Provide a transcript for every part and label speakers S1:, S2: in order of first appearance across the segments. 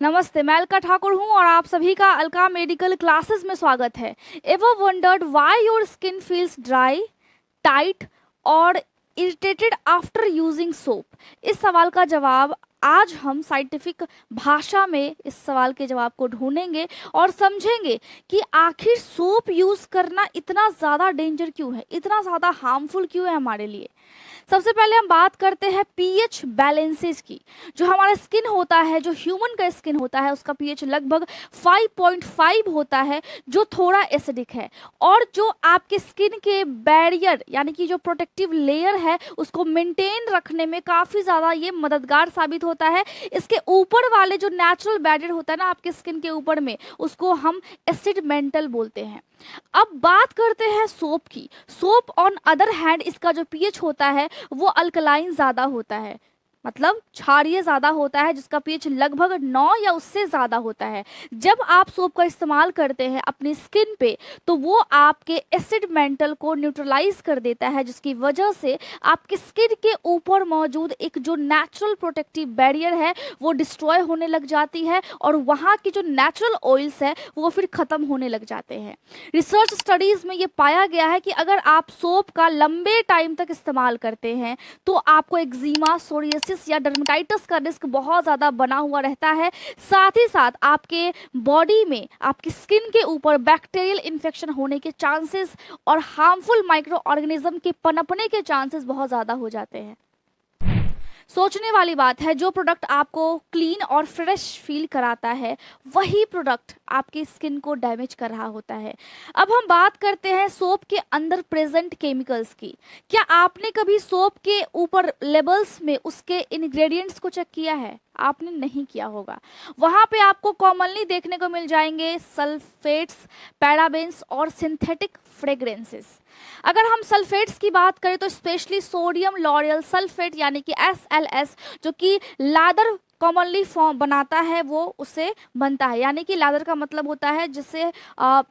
S1: नमस्ते, मैं अलका ठाकुर हूँ और आप सभी का अलका मेडिकल क्लासेस में स्वागत है। Ever wondered why your skin feels dry, tight और इरिटेटेड आफ्टर यूजिंग सोप? इस सवाल का जवाब आज हम साइंटिफिक भाषा में इस सवाल के जवाब को ढूंढेंगे और समझेंगे कि आखिर सोप यूज करना इतना ज़्यादा डेंजर क्यों है, इतना ज़्यादा हार्मफुल क्यों है हमारे लिए। सबसे पहले हम बात करते हैं पीएच बैलेंसेस की। जो हमारा स्किन होता है, जो ह्यूमन का स्किन होता है, उसका पीएच लगभग 5.5 होता है, जो थोड़ा एसिडिक है। और जो आपके स्किन के बैरियर यानी कि जो प्रोटेक्टिव लेयर है उसको मेंटेन रखने में काफ़ी ज़्यादा ये मददगार साबित होता है। इसके ऊपर वाले जो नेचुरल बैरियर होता है ना आपके स्किन के ऊपर में, उसको हम एसिड मेंटल बोलते हैं। अब बात करते हैं सोप की। सोप ऑन अदर हैंड इसका जो पीएच होता है वो अल्कलाइन ज़्यादा होता है, मतलब क्षारीय ज़्यादा होता है, जिसका पीएच लगभग 9 या उससे ज़्यादा होता है। जब आप सोप का इस्तेमाल करते हैं अपनी स्किन पे तो वो आपके एसिड मेंटल को न्यूट्रलाइज कर देता है, जिसकी वजह से आपके स्किन के ऊपर मौजूद एक जो नेचुरल प्रोटेक्टिव बैरियर है वो डिस्ट्रॉय होने लग जाती है और वहाँ की जो नेचुरल ऑयल्स है वो फिर ख़त्म होने लग जाते हैं। रिसर्च स्टडीज़ में ये पाया गया है कि अगर आप सोप का लंबे टाइम तक इस्तेमाल करते हैं तो आपको एक्जिमा, सोरियासिस या डर्मेटाइटिस का रिस्क बहुत ज़्यादा बना हुआ रहता है। साथ ही साथ आपके बॉडी में, आपकी स्किन के ऊपर बैक्टीरियल इन्फेक्शन होने के चांसेस और हार्मफुल माइक्रो ऑर्गेनिज्म के पनपने के चांसेस बहुत ज़्यादा हो जाते हैं। सोचने वाली बात है, जो प्रोडक्ट आपको क्लीन और फ्रेश फील कराता है वही प्रोडक्ट आपकी स्किन को डैमेज कर रहा होता है। अब हम बात करते हैं सोप के अंदर प्रेजेंट केमिकल्स की। क्या आपने कभी सोप के ऊपर लेबल्स में उसके इंग्रेडिएंट्स को चेक किया है? आपने नहीं किया होगा। वहाँ पे आपको कॉमनली देखने को मिल जाएंगे सल्फेट्स, पैराबेन्स और सिंथेटिक फ्रेग्रेंसेस। अगर हम सल्फेट्स की बात करें तो स्पेशली सोडियम लॉरियल सल्फेट यानी कि SLS, जो कि लादर कॉमनली फॉर्म बनाता है, वो उससे बनता है। यानी कि लादर का मतलब होता है जिससे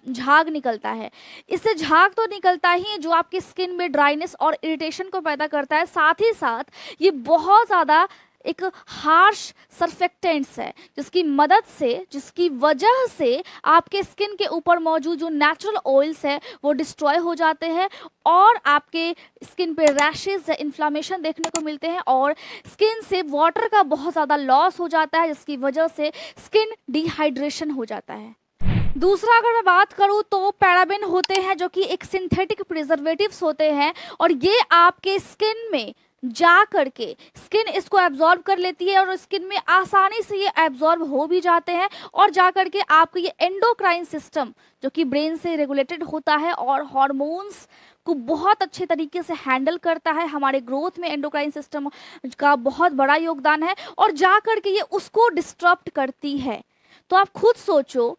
S1: झाग निकलता है। इससे झाग तो निकलता ही जो आपकी स्किन में ड्राइनेस और इरिटेशन को पैदा करता है, साथ ही साथ ये बहुत ज़्यादा एक हार्श सर्फेक्टेंट्स है जिसकी मदद से, जिसकी वजह से आपके स्किन के ऊपर मौजूद जो नेचुरल ऑयल्स है वो डिस्ट्रॉय हो जाते हैं और आपके स्किन पे रैशेज या इन्फ्लामेशन देखने को मिलते हैं और स्किन से वाटर का बहुत ज़्यादा लॉस हो जाता है, जिसकी वजह से स्किन डिहाइड्रेशन हो जाता है। दूसरा अगर मैं बात करूं तो पैराबेन होते हैं जो कि एक सिंथेटिक प्रिजर्वेटिव्स होते हैं और ये आपके स्किन में जा करके स्किन इसको एब्जॉर्ब कर लेती है और स्किन में आसानी से ये एब्जॉर्ब हो भी जाते हैं और जा करके आपको ये एंडोक्राइन सिस्टम जो कि ब्रेन से रेगुलेटेड होता है और हार्मोन्स को बहुत अच्छे तरीके से हैंडल करता है। हमारे ग्रोथ में एंडोक्राइन सिस्टम का बहुत बड़ा योगदान है और जा करके ये उसको डिस्टर्ब करती है। तो आप खुद सोचो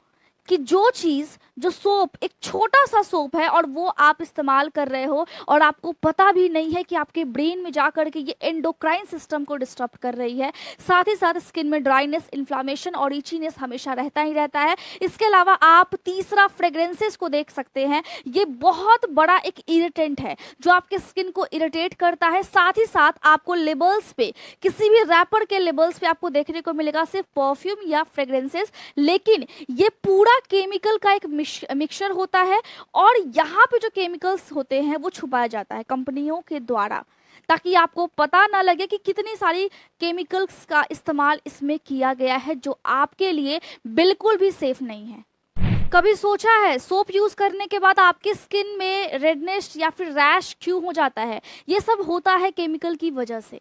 S1: कि जो चीज़, जो सोप, एक छोटा सा सोप है और वो आप इस्तेमाल कर रहे हो और आपको पता भी नहीं है कि आपके ब्रेन में जाकर के ये एंडोक्राइन सिस्टम को डिस्टर्ब कर रही है। साथ ही साथ स्किन में ड्राइनेस, इन्फ्लामेशन और इचीनेस हमेशा रहता ही रहता है। इसके अलावा आप तीसरा फ्रेग्रेंसेस को देख सकते हैं। ये बहुत बड़ा एक इरिटेंट है जो आपके स्किन को इरिटेट करता है। साथ ही साथ आपको लेबल्स पे, किसी भी रैपर के लेबल्स पे आपको देखने को मिलेगा सिर्फ परफ्यूम या फ्रेग्रेंसेस, लेकिन ये पूरा केमिकल का एक मिक्सचर होता है और यहाँ पे जो केमिकल्स होते हैं वो छुपाया जाता है कंपनियों के द्वारा, ताकि आपको पता ना लगे कि कितनी सारी केमिकल्स का इस्तेमाल इसमें किया गया है जो आपके लिए बिल्कुल भी सेफ नहीं है। कभी सोचा है सोप यूज करने के बाद आपकी स्किन में रेडनेस या फिर रैश क्यों हो जाता है? ये सब होता है केमिकल की वजह से।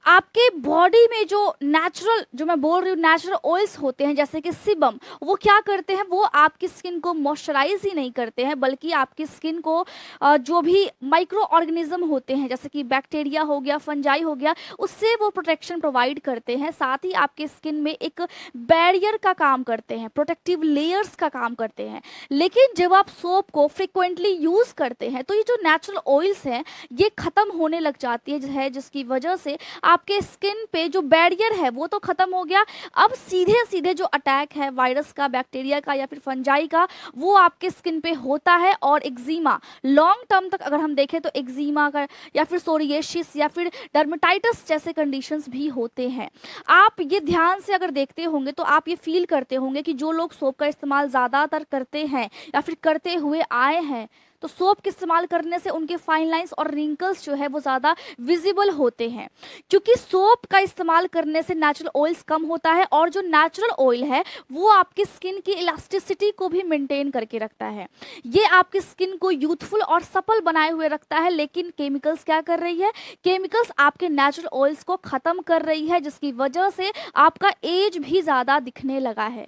S1: आपके बॉडी में जो नेचुरल, जो मैं बोल रही हूँ नेचुरल ऑयल्स होते हैं जैसे कि सीबम, वो क्या करते हैं, वो आपकी स्किन को मॉइस्चराइज ही नहीं करते हैं बल्कि आपकी स्किन को जो भी माइक्रो ऑर्गेनिज्म होते हैं जैसे कि बैक्टीरिया हो गया, फंजाई हो गया, उससे वो प्रोटेक्शन प्रोवाइड करते हैं। साथ ही आपके स्किन में एक बैरियर का काम करते हैं, प्रोटेक्टिव लेयर्स का काम करते हैं। लेकिन जब आप सोप को फ्रिक्वेंटली यूज करते हैं तो ये जो नेचुरल ऑयल्स हैं ये खत्म होने लग जाती है जिसकी वजह से से आपके स्किन पे जो बैरियर है वो तो खत्म हो गया, अब सीधे सीधे जो अटैक है वायरस का, बैक्टीरिया का या फिर फंजाई का, वो आपके स्किन पे होता है। और एक्जिमा लॉन्ग टर्म तक अगर हम देखें तो एक्जिमा का या फिर सोरिएसिस या फिर डर्मेटाइटिस जैसे कंडीशंस भी होते हैं। आप ये ध्यान से अगर देखते होंगे तो आप ये फील करते होंगे कि जो लोग सोप का इस्तेमाल ज़्यादातर करते हैं या फिर करते हुए आए हैं, तो सोप के इस्तेमाल करने से उनके फाइन लाइंस और रिंकल्स जो है वो ज़्यादा विजिबल होते हैं, क्योंकि सोप का इस्तेमाल करने से नेचुरल ऑयल्स कम होता है और जो नेचुरल ऑयल है वो आपकी स्किन की इलास्टिसिटी को भी मेंटेन करके रखता है। ये आपकी स्किन को यूथफुल और सपल बनाए हुए रखता है। लेकिन केमिकल्स क्या कर रही है, केमिकल्स आपके नेचुरल ऑयल्स को ख़त्म कर रही है, जिसकी वजह से आपका एज भी ज़्यादा दिखने लगा है।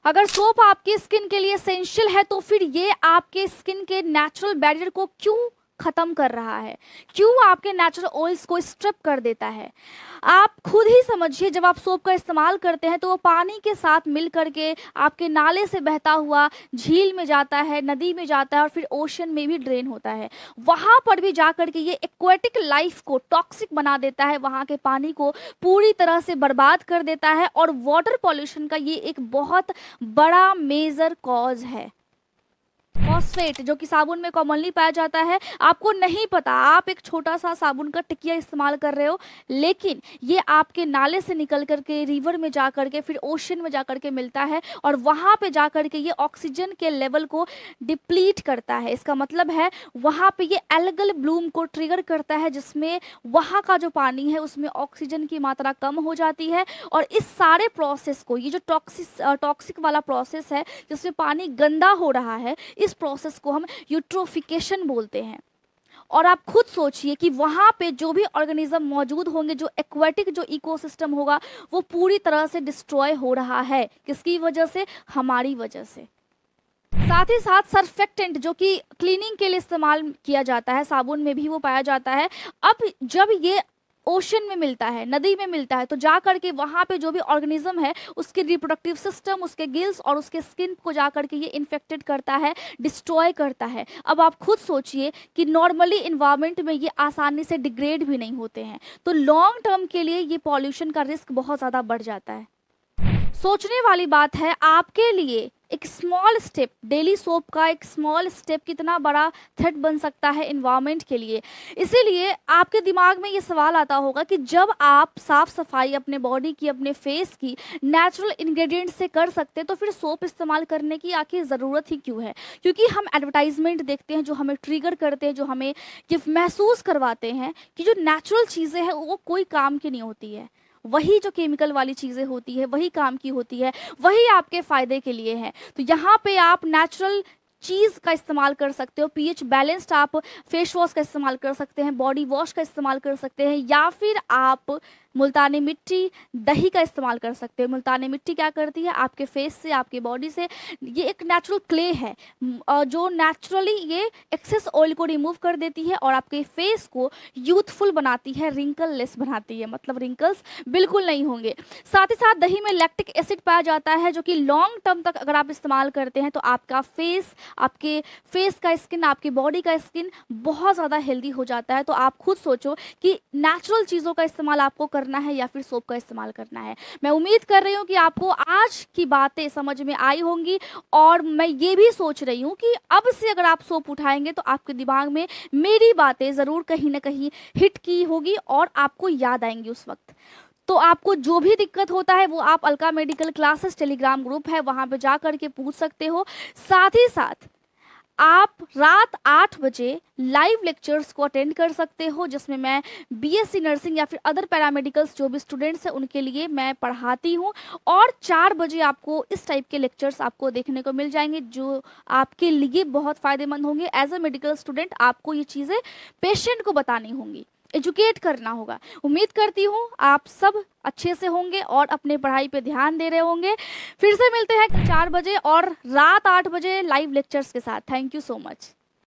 S1: अगर सोप आपकी स्किन के लिए एसेंशियल है तो फिर ये आपके स्किन के नेचुरल बैरियर को क्यों खत्म कर रहा है, क्यों आपके नेचुरल ऑयल्स को स्ट्रिप कर देता है? आप खुद ही समझिए, जब आप सोप का इस्तेमाल करते हैं तो वो पानी के साथ मिल करके आपके नाले से बहता हुआ झील में जाता है, नदी में जाता है और फिर ओशन में भी ड्रेन होता है। वहाँ पर भी जा करके ये एक्वेटिक लाइफ को टॉक्सिक बना देता है, वहाँ के पानी को पूरी तरह से बर्बाद कर देता है। और वाटर पॉल्यूशन का ये एक बहुत बड़ा मेजर कॉज है। फॉस्फेट जो कि साबुन में कॉमनली पाया जाता है, आपको नहीं पता, आप एक छोटा सा साबुन का टिकिया इस्तेमाल कर रहे हो, लेकिन ये आपके नाले से निकल करके रिवर में जा करके फिर ओशन में जा करके मिलता है और वहाँ पे जा करके ये ऑक्सीजन के लेवल को डिप्लीट करता है। इसका मतलब है वहाँ पे ये एल्गल ब्लूम को ट्रिगर करता है, जिसमें वहाँ का जो पानी है उसमें ऑक्सीजन की मात्रा कम हो जाती है। और इस सारे प्रोसेस को, ये जो टॉक्सिक वाला प्रोसेस है जिसमें पानी गंदा हो रहा है, इस प्रोसेस को हम यूट्रोफिकेशन बोलते हैं। और आप खुद सोचिए कि वहाँ पे जो भी ऑर्गेनिज्म मौजूद होंगे, जो एक्वेटिक जो इकोसिस्टम होगा, वो पूरी तरह से डिस्ट्रॉय हो रहा है। किसकी वजह से? हमारी वजह से। साथ ही साथ सर्फेक्टेंट जो कि क्लीनिंग के लिए इस्तेमाल किया जाता है, साबुन में भी वो पाया जाता है। अब जब ये ओशन में मिलता है, नदी में मिलता है, तो जा करके वहाँ पे जो भी ऑर्गेनिज्म है उसके रिप्रोडक्टिव सिस्टम, उसके गिल्स और उसके स्किन को जा करके ये इन्फेक्टेड करता है, डिस्ट्रॉय करता है। अब आप खुद सोचिए कि नॉर्मली इन्वायरमेंट में ये आसानी से डिग्रेड भी नहीं होते हैं, तो लॉन्ग टर्म के लिए ये पॉल्यूशन का रिस्क बहुत ज़्यादा बढ़ जाता है। सोचने वाली बात है, आपके लिए एक स्मॉल स्टेप, डेली सोप का एक स्मॉल स्टेप कितना बड़ा थ्रेट बन सकता है इन्वायरमेंट के लिए। इसीलिए आपके दिमाग में ये सवाल आता होगा कि जब आप साफ सफाई अपने बॉडी की, अपने फेस की नेचुरल इंग्रेडिएंट से कर सकते तो फिर सोप इस्तेमाल करने की आखिर ज़रूरत ही क्यों है? क्योंकि हम एडवर्टाइजमेंट देखते हैं जो हमें ट्रिगर करते हैं, जो हमें ये महसूस करवाते हैं कि जो नेचुरल चीज़ें हैं वो कोई काम की नहीं होती है, वही जो केमिकल वाली चीज़ें होती है वही काम की होती है, वही आपके फ़ायदे के लिए है। तो यहाँ पे आप नेचुरल चीज़ का इस्तेमाल कर सकते हो, पीएच बैलेंस्ड आप फेस वॉश का इस्तेमाल कर सकते हैं, बॉडी वॉश का इस्तेमाल कर सकते हैं, या फिर आप मुल्तानी मिट्टी, दही का इस्तेमाल कर सकते हो। मुल्तानी मिट्टी क्या करती है? आपके फेस से, आपके बॉडी से, ये एक नेचुरल क्ले है जो नेचुरली ये एक्सेस ऑयल को रिमूव कर देती है और आपके फेस को यूथफुल बनाती है, रिंकल लेस बनाती है, मतलब रिंकल्स बिल्कुल नहीं होंगे। साथ ही साथ दही में लैक्टिक एसिड पाया जाता है जो कि लॉन्ग टर्म तक अगर आप इस्तेमाल करते हैं तो आपका फेस, आपके फेस का स्किन, आपकी बॉडी का स्किन बहुत ज़्यादा हेल्दी हो जाता है। तो आप खुद सोचो कि नेचुरल चीज़ों का इस्तेमाल आपको करना है या फिर सोप का इस्तेमाल करना है। मैं उम्मीद कर रही हूँ कि आपको आज की बातें समझ में आई होंगी, और मैं ये भी सोच रही हूँ कि अब से अगर आप सोप उठाएंगे तो आपके दिमाग में मेरी बातें ज़रूर कहीं ना कहीं हिट की होगी और आपको याद आएंगी उस वक्त। तो आपको जो भी दिक्कत होता है वो आप Alka medical classes Telegram group है वहाँ पे जा करके पूछ सकते हो। साथ ही साथ आप रात 8 बजे लाइव लेक्चर्स को अटेंड कर सकते हो, जिसमें मैं बीएससी नर्सिंग या फिर अदर पैरामेडिकल्स जो भी स्टूडेंट्स हैं उनके लिए मैं पढ़ाती हूँ। और 4 बजे आपको इस टाइप के लेक्चर्स आपको देखने को मिल जाएंगे जो आपके लिए बहुत फ़ायदेमंद होंगे। एज अ मेडिकल स्टूडेंट आपको ये चीज़ें पेशेंट को बतानी होंगी, एजुकेट करना होगा। उम्मीद करती हूँ आप सब अच्छे से होंगे और अपने पढ़ाई पे ध्यान दे रहे होंगे। फिर से मिलते हैं 4 बजे और रात 8 बजे लाइव लेक्चर्स के साथ। Thank you so much.